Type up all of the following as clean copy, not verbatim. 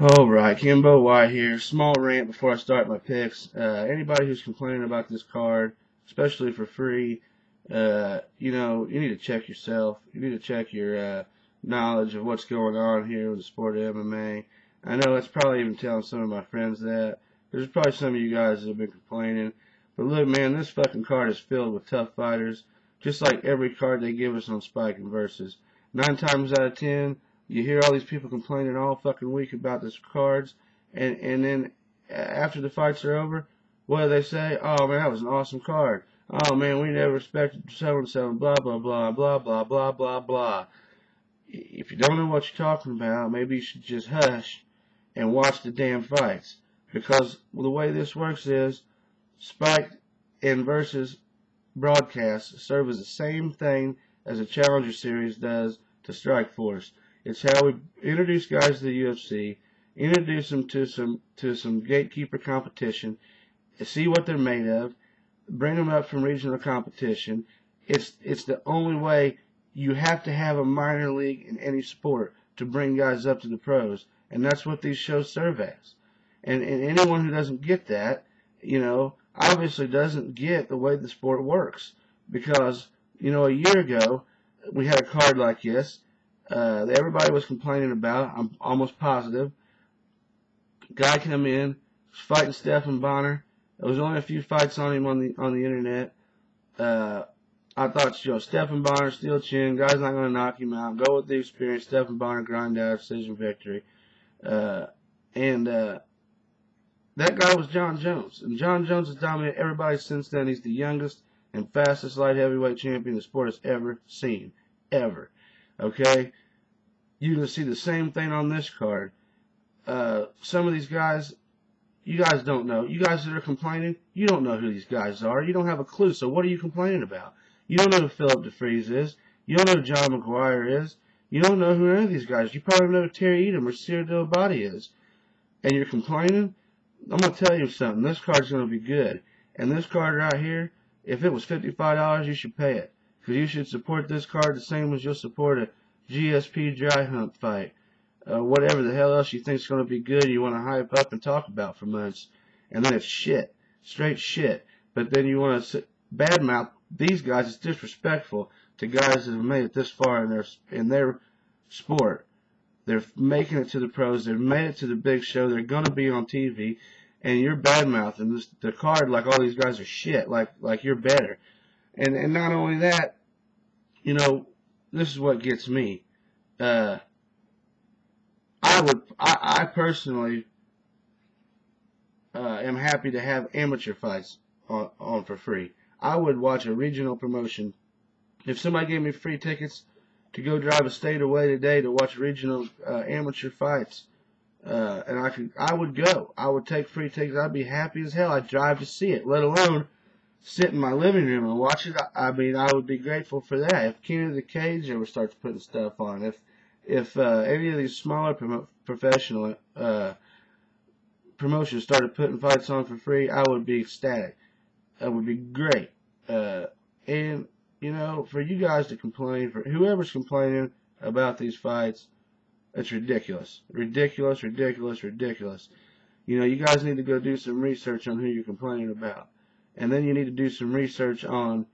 Alright, Kimbo White here. Small rant before I start my picks. Anybody who's complaining about this card, especially for free, you need to check yourself. You need to check your knowledge of what's going on here with the sport of MMA. I know it's probably even telling some of my friends that. There's probably some of you guys that have been complaining. But look, man, this fucking card is filled with tough fighters, just like every card they give us on Spike and Versus. 9 times out of 10, you hear all these people complaining all fucking week about these cards, and then after the fights are over, what do they say? Oh man, that was an awesome card. Oh man, we never expected so and so, blah blah blah blah blah blah blah blah. If you don't know what you're talking about, maybe you should just hush and watch the damn fights, because the way this works is Spike and Versus broadcasts serve as the same thing as a Challenger Series does to Strikeforce. It's how we introduce guys to the UFC, introduce them to some gatekeeper competition, see what they're made of, bring them up from regional competition. It's the only way. You have to have a minor league in any sport to bring guys up to the pros, and that's what these shows serve as. And anyone who doesn't get that, obviously doesn't get the way the sport works. Because, a year ago, we had a card like this that everybody was complaining about. I'm almost positive. Guy come in, was fighting Stephen Bonner. There was only a few fights on him on the internet. I thought, Stephen Bonner, steel chin, guy's not going to knock him out. Go with the experience. Stephen Bonner, grind out, decision victory. That guy was John Jones. And John Jones has dominated everybody since then. He's the youngest and fastest light heavyweight champion the sport has ever seen. Ever. Okay? You're going to see the same thing on this card. Some of these guys, you guys don't know. You guys that are complaining, you don't know who these guys are. You don't have a clue. So what are you complaining about? You don't know who Philip DeFries is. You don't know who John McGuire is. You don't know who any of these guys. You probably don't know who Terry Edom or Cyril Dilbati is. And you're complaining? I'm going to tell you something. This card's going to be good. And this card right here, if it was $55, you should pay it. Because you should support this card the same as you'll support a GSP dry hump fight. Whatever the hell else you think is going to be good, you want to hype up and talk about for months. And then it's shit. Straight shit. But then you want to badmouth these guys. It's disrespectful to guys that have made it this far in their sport. They're making it to the pros. They've made it to the big show. They're going to be on TV. And you're badmouthing the card like all these guys are shit. Like you're better. And not only that, this is what gets me. I personally am happy to have amateur fights on for free. I would watch a regional promotion. If somebody gave me free tickets to go drive a state away today to watch regional amateur fights, and I would go. I would take free tickets. I'd be happy as hell. I'd drive to see it, let alone sit in my living room and watch it. I would be grateful for that. If King of the Cage ever starts putting stuff on, if any of these smaller professional promotions started putting fights on for free, I would be ecstatic. That would be great. And, for you guys to complain, for whoever's complaining about these fights, it's ridiculous. Ridiculous, ridiculous, ridiculous. You guys need to go do some research on who you're complaining about. And then you need to do some research on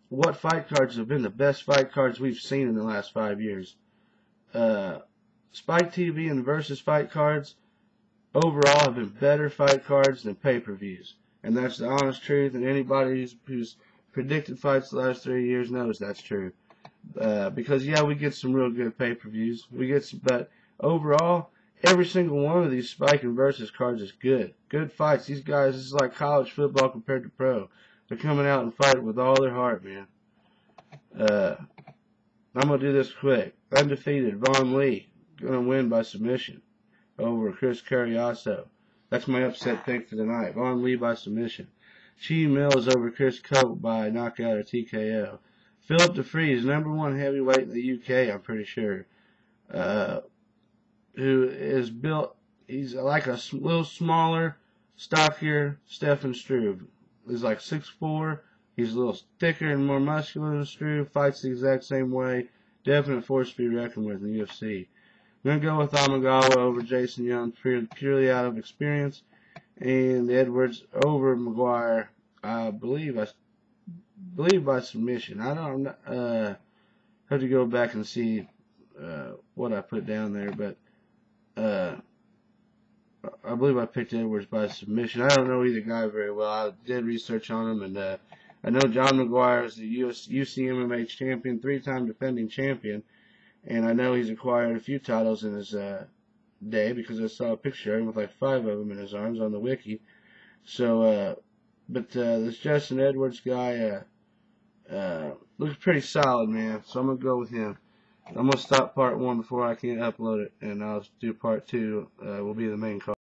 what fight cards have been the best fight cards we've seen in the last 5 years. Spike TV and Versus fight cards overall have been better fight cards than pay-per-views. And that's the honest truth, and anybody who's predicted fights the last 3 years knows that's true. Because, yeah, we get some real good pay-per-views. But overall, every single one of these Spike and Versus cards is good. Good fights. These guys, this is like college football compared to pro. They're coming out and fighting with all their heart, man. I'm going to do this quick. Undefeated, Vaughn Lee, going to win by submission over Chris Carriasso. That's my upset pick for the night. Vaughn Lee by submission. Chi Mills over Chris Cope by knockout or TKO. Philip DeFries, #1 heavyweight in the UK, I'm pretty sure. Who is built, he's like a little smaller, stockier Stefan Struve. He's like 6'4". He's a little thicker and more muscular than Struve. Fights the exact same way. Definite force to be reckoned with in the UFC. I'm going to go with Amagawa over Jason Young purely out of experience. And Edwards over McGuire, I believe by submission. I don't have to go back and see what I put down there, but I believe I picked Edwards by submission. I don't know either guy very well. I did research on him, and I know John McGuire is the UFC MMA champion, 3-time defending champion, and I know he's acquired a few titles in his day because I saw a picture of him with like 5 of them in his arms on the wiki. So, but this Justin Edwards guy looks pretty solid, man. So I'm gonna go with him. I'm gonna stop part 1 before I can upload it, and I'll do part 2. Will be the main card.